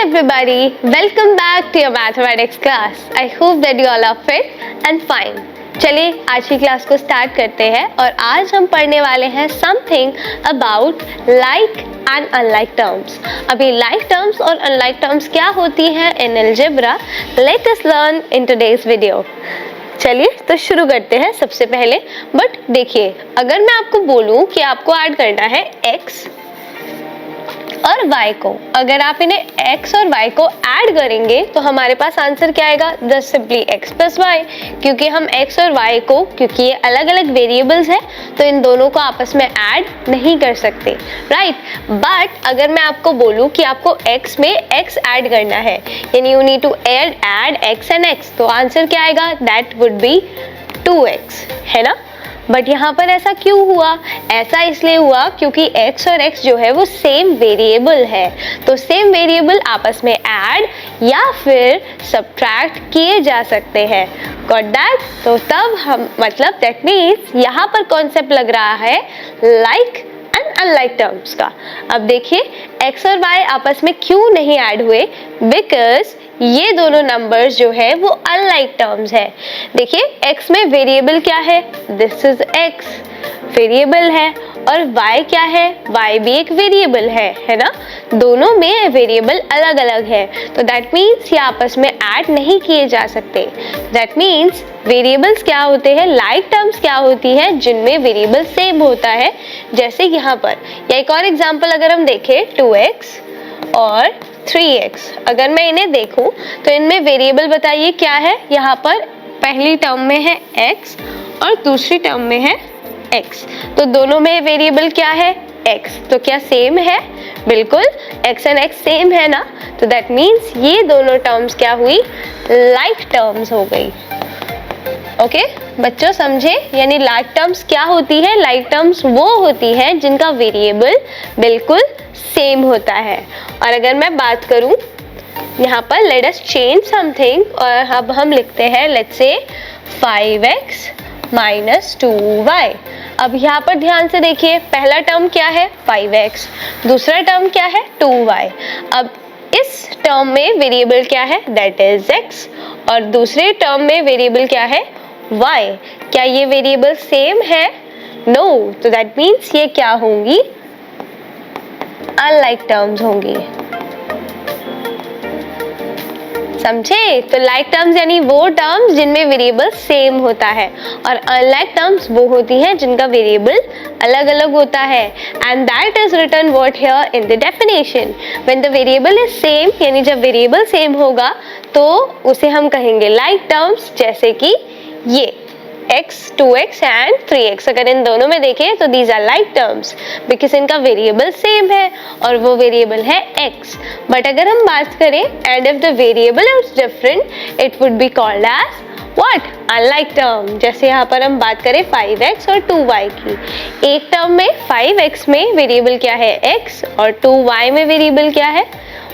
everybody, welcome back to your mathematics class. I hope that you all are fit and fine. चलिए आज की class को start करते हैं और आज हम पढ़ने वाले हैं something about like and unlike terms. अभी लाइक टर्म्स और अनलाइक टर्म्स क्या होती हैं in algebra, let us learn in today's video. चलिए तो शुरू करते हैं सबसे पहले. बट देखिए, अगर मैं आपको बोलूं कि आपको ऐड करना है x और y को, अगर आप इन्हें x और y को ऐड करेंगे तो हमारे पास आंसर क्या आएगा? Just simply x plus y. क्योंकि हम x और y को, क्योंकि ये अलग अलग वेरिएबल्स हैं, तो इन दोनों को आपस में ऐड नहीं कर सकते, राइट. बट अगर मैं आपको बोलूँ कि आपको x में x ऐड करना है, यानी you need to add x and x, तो आंसर क्या आएगा? दैट वुड बी 2x, है ना. बट यहाँ पर ऐसा क्यों हुआ? ऐसा इसलिए हुआ क्योंकि x और x जो है वो सेम वेरिएबल है, तो सेम वेरिएबल आपस में ऐड या फिर सब्ट्रैक्ट किए जा सकते हैं. Got that? तो तब हम मतलब दैट मीन्स यहाँ पर कॉन्सेप्ट लग रहा है लाइक एंड अनलाइक टर्म्स का. अब देखिए x और y आपस में क्यों नहीं ऐड हुए? बिकॉज ये दोनों नंबर्स जो है वो अनलाइक टर्म्स है. देखिए x में वेरिएबल क्या है? दिस इज x वेरिएबल है, और y क्या है? y भी एक वेरिएबल है ना. दोनों में वेरिएबल अलग अलग है, तो दैट मीन्स ये आपस में ऐड नहीं किए जा सकते. दैट मीन्स वेरिएबल्स क्या होते हैं? लाइक टर्म्स क्या होती है? जिनमें वेरिएबल सेम होता है, जैसे यहाँ पर. या एक और एग्जांपल अगर हम देखें 2x और 3x, अगर मैं इन्हें देखूं तो इनमें वेरिएबल बताइए क्या है? यहाँ पर पहली टर्म में है x और दूसरी टर्म में है x, तो दोनों में वेरिएबल क्या है? x. तो क्या सेम है? बिल्कुल, x एंड x सेम है ना. तो दैट मीन्स ये दोनों टर्म्स क्या हुई? लाइक टर्म्स हो गई. ओके बच्चों, समझे? यानी लाइक टर्म्स क्या होती है? लाइक टर्म्स वो होती है जिनका वेरिएबल बिल्कुल सेम होता है. और अगर मैं बात करूं यहाँ पर, लेट अस चेंज समथिंग, और अब हम लिखते हैं let's say 5x minus 2y. अब यहाँ पर ध्यान से देखिए, पहला टर्म क्या है? 5x, दूसरा टर्म क्या है? 2y. अब इस टर्म में वेरिएबल क्या है? दैट इज x, और दूसरे टर्म में वेरिएबल क्या है? y. क्या ये वेरिएबल सेम है? नो. तो दैट मीन्स ये क्या होंगी? अनलाइक टर्म्स होंगी. समझे? तो लाइक टर्म्स यानी वो टर्म्स जिनमें वेरिएबल सेम होता है, और अनलाइक टर्म्स वो होती हैं जिनका वेरिएबल अलग अलग होता है. And that is written what here in the definition. When the variable is same, यानी जब वेरिएबल सेम होगा तो उसे हम कहेंगे लाइक टर्म्स. जैसे कि ये x, 2x एंड 3x, अगर इन दोनों में देखें तो these are like terms because इनका वेरिएबल सेम है और वो वेरिएबल है x. बट अगर हम बात करें and if the variable is different, it would be called as what? Unlike term. जैसे यहाँ पर हम बात करें 5x और 2y की. एक टर्म में 5x में वेरिएबल क्या है? x, और 2y में वेरिएबल क्या है?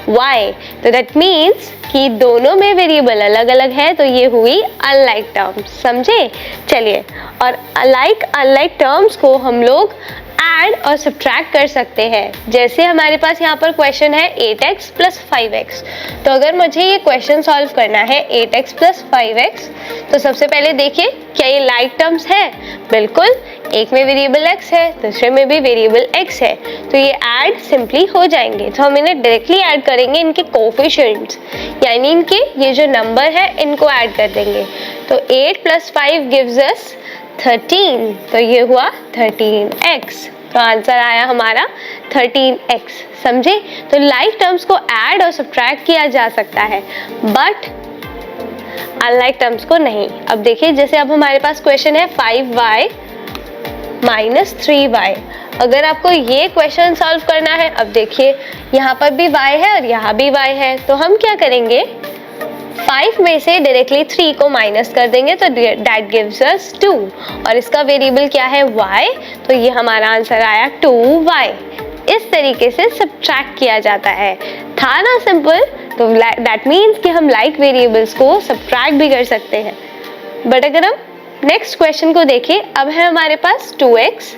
y. तो दैट मीन्स कि दोनों में वेरिएबल अलग अलग है, तो ये हुई अनलाइक टर्म्स. समझे? चलिए, और अनलाइक टर्म्स को हम लोग ऐड और सब्ट्रैक्ट कर सकते हैं. जैसे हमारे पास यहाँ पर क्वेश्चन है 8x प्लस 5x, तो अगर मुझे ये क्वेश्चन सॉल्व करना है 8x प्लस 5x, तो सबसे पहले देखिए क्या ये लाइक टर्म्स है? बिल्कुल, एक में वेरिएबल x है, दूसरे में भी वेरिएबल x है, तो ये ऐड सिंपली हो जाएंगे. तो हम इन्हें डायरेक्टली ऐड करेंगे, इनके कोफिशिएंट्स यानी इनके ये जो नंबर है इनको ऐड कर देंगे. तो 8 प्लस 5 गिव्स अस 13, तो ये हुआ 13x. तो आंसर आया हमारा 13x. समझे? तो लाइक टर्म्स को ऐड और सब्ट्रैक्ट किया जा सकता है, बट अनलाइक टर्म्स को नहीं. अब देखिए, जैसे अब हमारे पास क्वेश्चन है 5y माइनस 3y. अगर आपको ये क्वेश्चन सॉल्व करना है, अब देखिए यहाँ पर भी y है और यहाँ भी y है, तो हम क्या करेंगे? 5 में से डायरेक्टली 3 को माइनस कर देंगे, तो दैट गिव्स अस 2, और इसका वेरिएबल क्या है? y, तो ये हमारा आंसर आया 2y. इस तरीके से सब्ट्रैक्ट किया जाता है. था ना सिंपल? तो दैट मीन्स कि हम लाइक वेरिएबल्स को सब्ट्रैक्ट भी कर सकते हैं. बट अगर हम नेक्स्ट क्वेश्चन को देखें, अब है हमारे पास 2x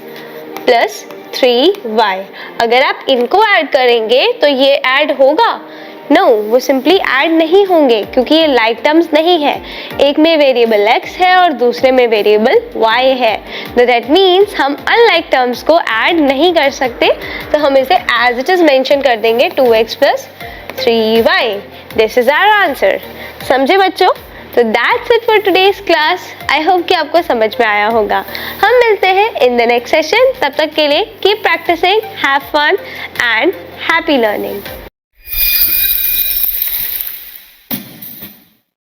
प्लस 3y. अगर आप इनको ऐड करेंगे तो ये ऐड होगा? नो, वो सिंपली ऐड नहीं होंगे क्योंकि ये लाइक टर्म्स नहीं है। एक में वेरिएबल x है और दूसरे में वेरिएबल y है, तो दैट मीन्स हम अनलाइक टर्म्स को ऐड नहीं कर सकते, तो हम इसे एज इट इज मेंशन कर देंगे 2x + 3y। This is our answer. समझे बच्चों? तो that's it for today's class. I hope कि आपको समझ में आया होगा। हम मिलते हैं इन द नेक्स्ट सेशन। तब तक के लिए keep practising, have fun and happy learning.